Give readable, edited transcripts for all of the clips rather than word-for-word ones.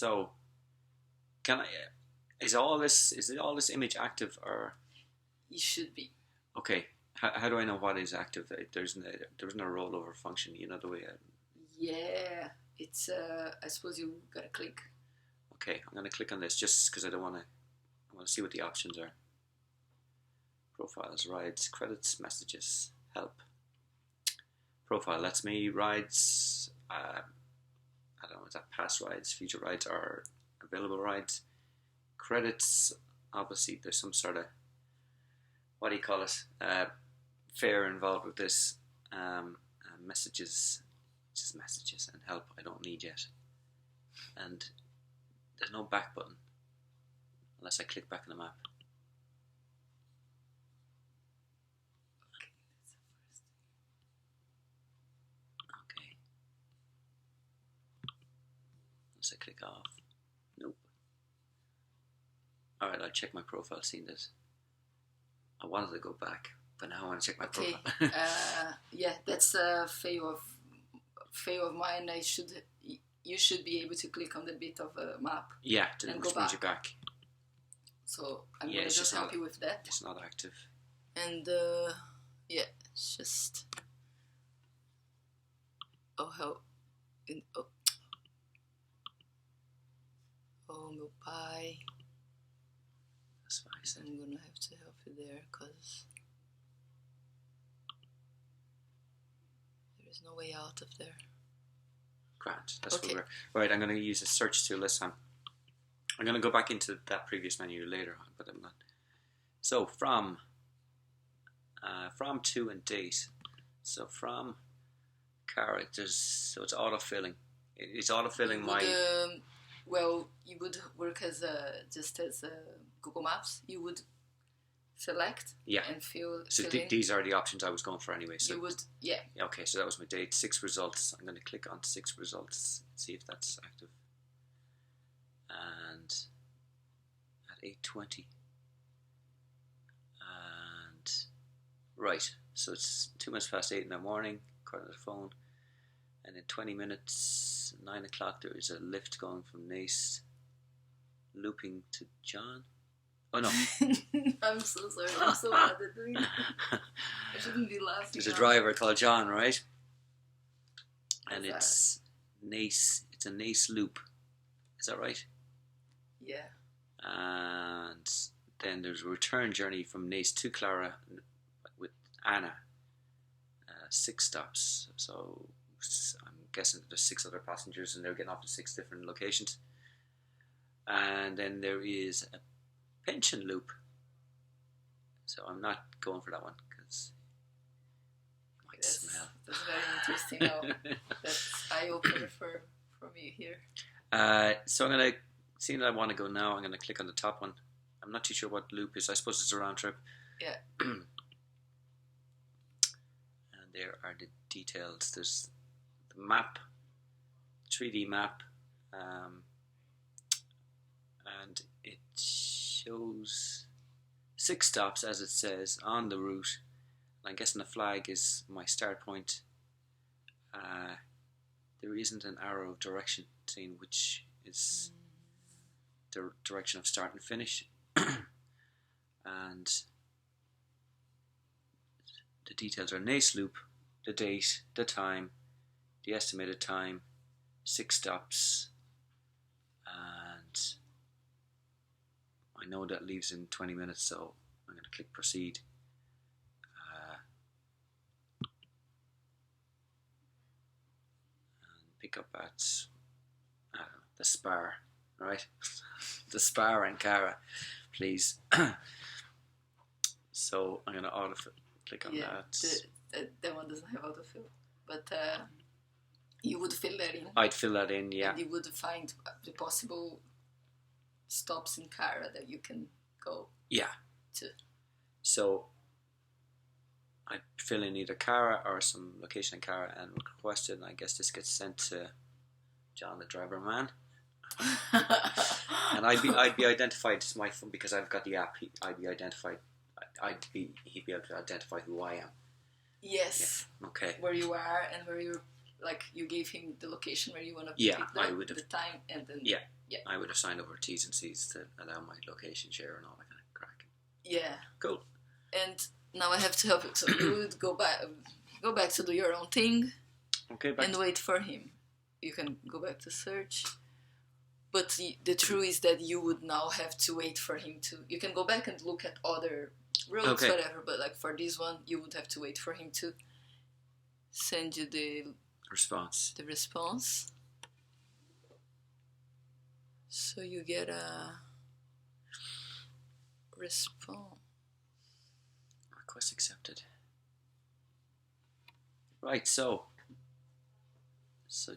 So, can I? Is it all this image active or? It should be. Okay. How do I know what is active? There's no rollover function. You know the way. Yeah, it's. I suppose you gotta click. Okay, I'm gonna click on this just because I don't want to. I want to see what the options are. Profiles, rides, credits, messages, help. Profile lets me rides. I don't know, is that past rides, future rides, or available rides? Credits, obviously, there's some sort of, what do you call it? Fare involved with this. Messages, just messages, and help I don't need yet. And there's no back button unless I click back on the map. Okay. Unless I click off. Nope. Alright, I'll check my profile, seeing that I wanted to go back, but now I want to check my profile. Yeah, that's a fail of mine. You should be able to click on the bit of a map. Yeah, and which go brings you back. So I'm gonna just help you with that. It's not active. And yeah, it's just oh meu pai. That's what I said. I'm gonna have to help you there because there is no way out of there. Grant, that's okay. What we're right. I'm going to use a search tool this time. I'm going to go back into that previous menu later on, but I'm not. So from to and date. So from characters. So it's autofilling. It's autofilling my. Well, you would work as just as Google Maps. You would select and fill. So these are the options I was going for anyway. So you would, Okay, so that was my date. 6 results. I'm going to click on 6 results and see if that's active. And at 8:20. And right, so it's 2 minutes past 8 in the morning. According to the phone. And in 20 minutes, 9 o'clock, there is a lift going from Naas, looping to John. Oh no. I'm so sorry. I'm so bad at doing that. I shouldn't be laughing. There's a driver called John, right? And it's Naas. It's a Naas loop. Is that right? Yeah. And then there's a return journey from Naas to Clara with Anna. 6 stops. So I'm guessing there's 6 other passengers and they're getting off at 6 different locations. And then there is a pension loop. So I'm not going for that one because it might smell. That's very interesting. That's eye-opener for me here. So I'm going to, seeing that I want to go now, I'm going to click on the top one. I'm not too sure what loop is. I suppose it's a round trip. Yeah. And there are the details. There's the map, 3D map, and it shows 6 stops, as it says, on the route. And I'm guessing the flag is my start point. There isn't an arrow of direction saying which is the direction of start and finish. And the details are Naas loop, the date, the time, the estimated time, 6 stops, and I know that leaves in 20 minutes, so I'm going to click proceed. And pick up at the Spar, right? The Spar and Cara, please. So I'm going to click on that. That one doesn't have autofill, but you would fill that in. I'd fill that in, yeah. And you would find the possible stops in Cara that you can go to. So I'd fill in either Cara or some location in Cara and request it, and I guess this gets sent to John, the driver man. And I'd be identified to my phone because I've got the app. I'd be identified. He'd be able to identify who I am. Yes. Yeah. Okay. Where you are and where you're like you gave him the location where you want to Yeah, pick I would the have. time, and then Yeah. yeah, I would have signed over T's and C's to allow my location share and all that kind of crack. yeah. Cool. And now I have to help you. So you would go back to do your own thing, Okay, and wait for him. You can go back to search. But the truth is that you would now have to wait for him to. You can go back and look at other roads, Okay. whatever. But like for this one, you would have to wait for him to send you the response. response. So you get a response. Request accepted. Right, so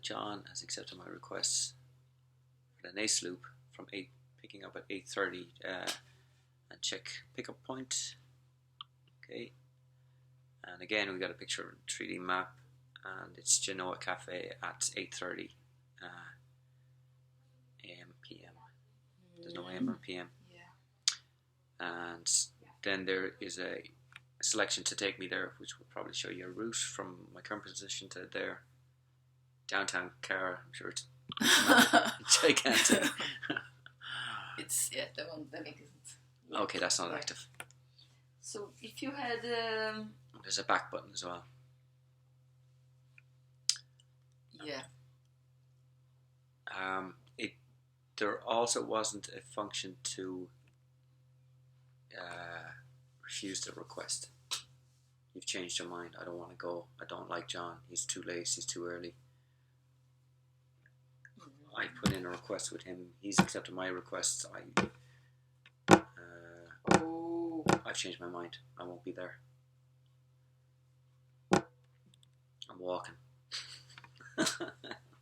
John has accepted my requests for the NACE loop from picking up at 8:30 and check pickup point. Okay, and again we got a picture of a 3D map, and it's Genoa Cafe at 8:30 AM PM. There's no AM or PM. Yeah. And then there is a selection to take me there, which will probably show you a route from my current position to there. Downtown Cara, I'm sure it's gigantic. It's that one that makes it. Okay, that's not active. So if you had There's a back button as well. yeah. There also wasn't a function to refuse the request. You've changed your mind. I don't want to go. I don't like John. He's too late. He's too early. I put in a request with him. He's accepted my requests. I've changed my mind. I won't be there. I'm walking.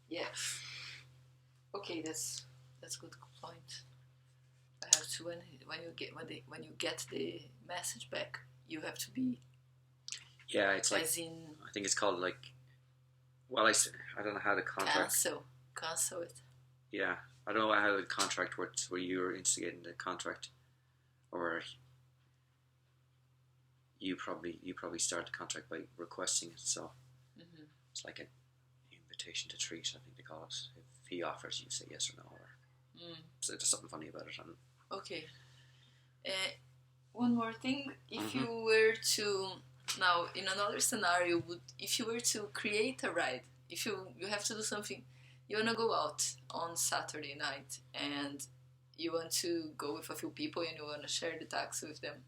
Yeah. Okay, that's good point. I have to when you get the message back, you have to be. Yeah, it's like I think it's called like. Well, I don't know how the contract. Cancel it. Yeah, I don't know how the contract works. Where you're instigating the contract, or you probably start the contract by requesting it. So it's like an invitation to treat. I think they call it. If he offers, you say yes or no, or so there's something funny about it. Okay. One more thing. If you were to now in another scenario, if you were to create a ride, if you have to do something, you want to go out on Saturday night and you want to go with a few people and you want to share the taxi with them.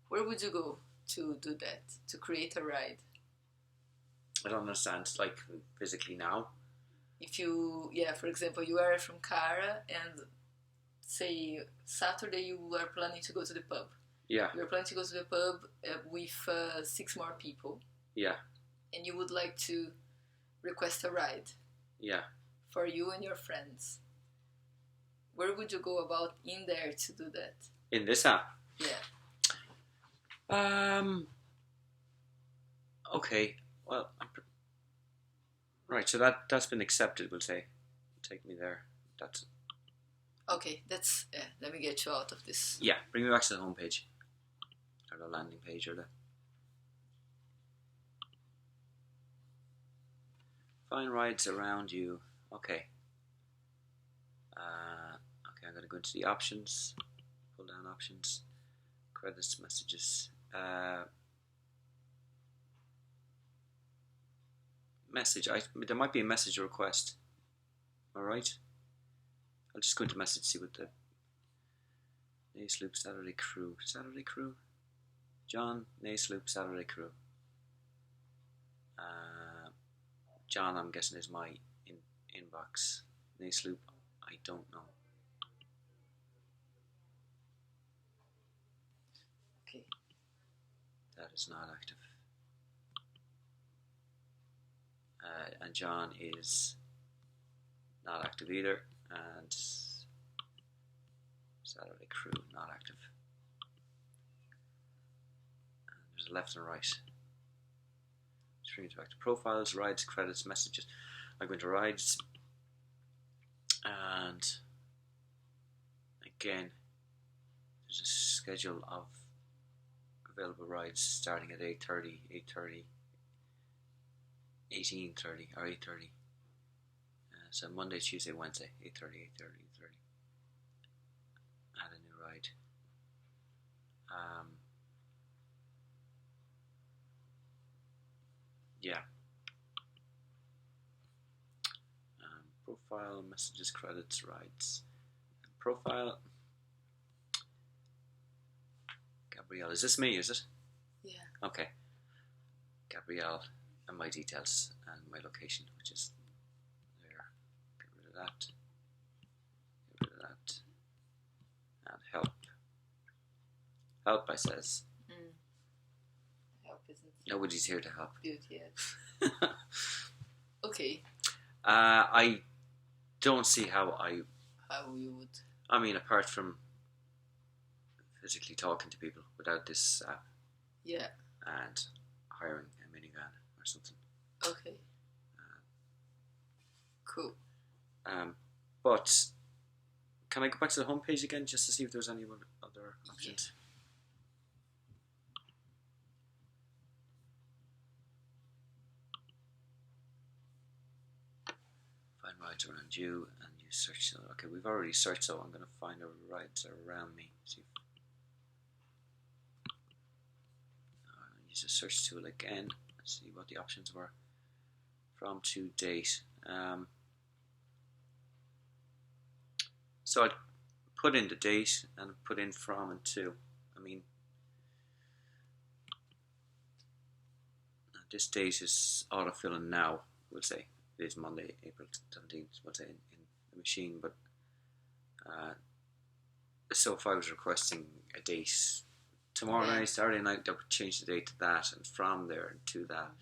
Where would you go to do that? To create a ride? I don't understand. Like physically now. If you, for example, you are from Cara and say Saturday you are planning to go to the pub. Yeah. You are planning to go to the pub with 6 more people. Yeah. And you would like to request a ride. Yeah. For you and your friends. Where would you go about in there to do that? In this app? Yeah. Okay. Well, right. So that's been accepted. We'll say, take me there. That's okay. That's let me get you out of this. Yeah, bring me back to the home page or the landing page or the. Find rides around you. Okay. Okay, I'm going to go into the options. Pull down options. Credits, messages. Message. There might be a message request. Alright. I'll just go into message, see what the NACE Loop Saturday Crew. Saturday Crew? John, NACE Loop Saturday Crew. John, I'm guessing, is my inbox. NACE Loop, I don't know. Okay. That is not active. And John is not active either. And Saturday Crew, not active. And there's a left and right. Bring it back to profiles, rides, credits, messages. I go into rides, and again, there's a schedule of available rides starting at 8:30 18:30 or 8:30. So Monday, Tuesday, Wednesday, 8:30, 8:30, 8:30. Add a new ride. Yeah. Profile, messages, credits, rides. Profile. Gabrielle, is this me? Is it? Yeah. Okay. Gabrielle, and my details and my location, which is there. Get rid of that. Get rid of that. And help. Help, I says. Help isn't. Nobody's here to help. Good yet. Okay. I don't see how you would. I mean, apart from physically talking to people without this app. Yeah. And hiring a minivan or something. Okay. Cool. But can I go back to the homepage again just to see if there's any other options? Find rides around you, and you search. Okay, we've already searched, so I'm going to find rides around me. See. Use the search tool again. Let's see what the options were. From, to, date. So I'd put in the date and put in from and to. I mean, this date is autofilling now. We'll say it is Monday, April 17th. We'll say in the machine, but so if I was requesting a date tomorrow night, Saturday night, that would change the date to that, and from there and to that.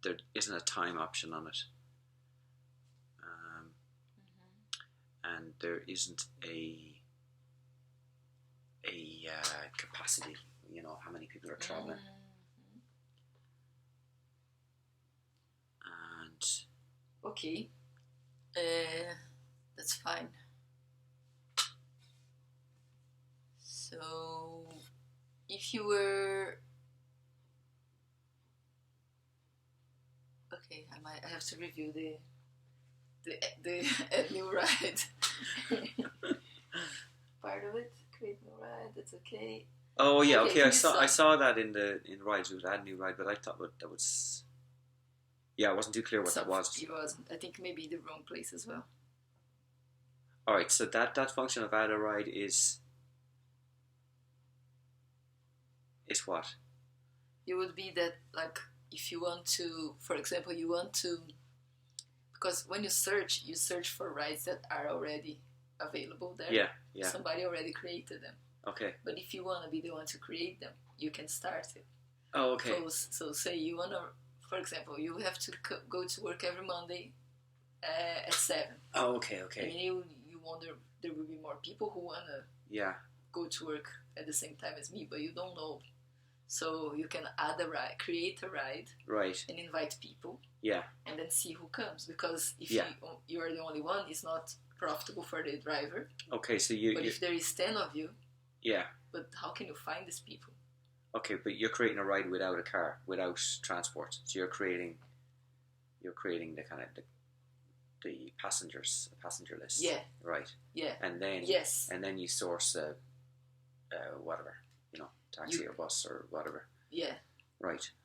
There isn't a time option on it. And there isn't a capacity, how many people are traveling. And okay, that's fine. So if you were okay, I have to review the new ride. Part of it, create new ride. That's okay. Oh yeah, okay. I saw that in rides. We would add new ride, but I thought that was. Yeah, I wasn't too clear what that was. It wasn't. I think maybe the wrong place as well. All right, so that function of add a ride is what? It would be that, like, if you want to, for example, because when you search for rides that are already available there. Yeah. Somebody already created them. Okay. But if you want to be the one to create them, you can start it. Oh, okay. So say you want to, for example, you have to go to work every Monday at 7. Oh, okay. And you wonder, there will be more people who want to go to work at the same time as me, but you don't know. So you can add a ride, create a ride, right, and invite people. Yeah. And then see who comes, because if you are the only one, it's not profitable for the driver. Okay, so But if there is 10 of you. Yeah. But how can you find these people? Okay, but you're creating a ride without a car, without transport. So you're creating the kind of the passenger list. Yeah. Right. Yeah. And then and then you source whatever, taxi or bus or whatever. Yeah. Right.